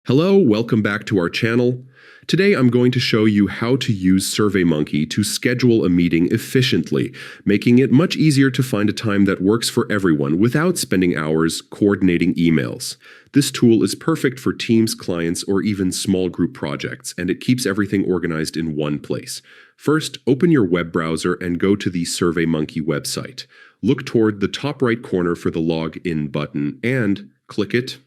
Hello, welcome back to our channel. Today I'm going to show you how to use Surveymonkey to schedule a meeting efficiently, making it much easier to find a time that works for everyone without spending hours coordinating emails. This tool is perfect for teams, clients, or even small group projects, and it keeps everything organized in one place. First, open your web browser and go to the Surveymonkey website. Look toward the top right corner for the Login button and click it.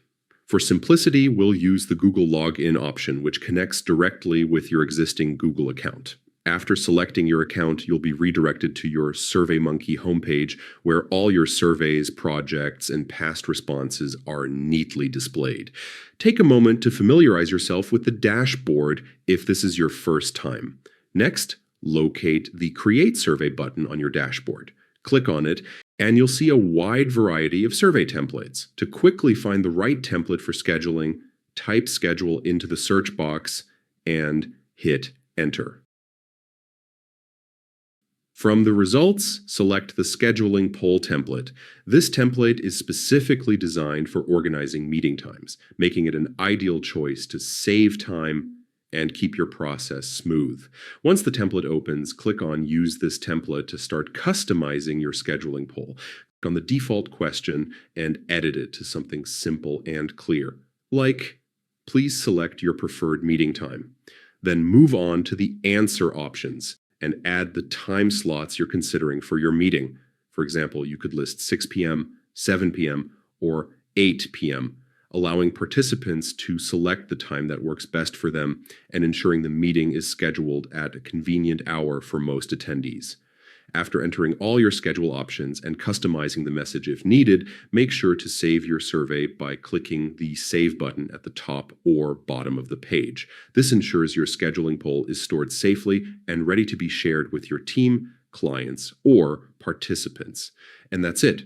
For simplicity, we'll use the Google Login option, which connects directly with your existing Google account. After selecting your account, you'll be redirected to your Surveymonkey homepage, where all your surveys, projects, and past responses are neatly displayed. Take a moment to familiarize yourself with the dashboard if this is your first time. Next, locate the Create Survey button on your dashboard. Click on it, and you'll see a wide variety of survey templates. To quickly find the right template for scheduling, type schedule into the search box and hit enter. From the results, select the scheduling poll template. This template is specifically designed for organizing meeting times, making it an ideal choice to save time and keep your process smooth. Once the template opens, click on Use this template to start customizing your scheduling poll. Click on the default question and edit it to something simple and clear, like, please select your preferred meeting time. Then move on to the answer options and add the time slots you're considering for your meeting. For example, you could list 6 p.m., 7 p.m., or 8 p.m., allowing participants to select the time that works best for them and ensuring the meeting is scheduled at a convenient hour for most attendees. After entering all your schedule options and customizing the message if needed, make sure to save your survey by clicking the Save button at the top or bottom of the page. This ensures your scheduling poll is stored safely and ready to be shared with your team, clients, or participants. And that's it.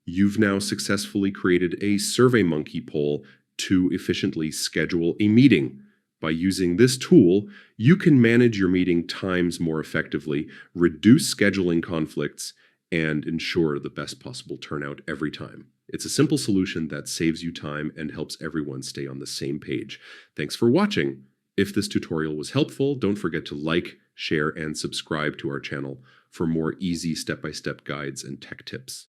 You've now successfully created a Surveymonkey poll to efficiently schedule a meeting. By using this tool, you can manage your meeting times more effectively, reduce scheduling conflicts, and ensure the best possible turnout every time. It's a simple solution that saves you time and helps everyone stay on the same page. Thanks for watching. If this tutorial was helpful, don't forget to like, share, and subscribe to our channel for more easy step-by-step guides and tech tips.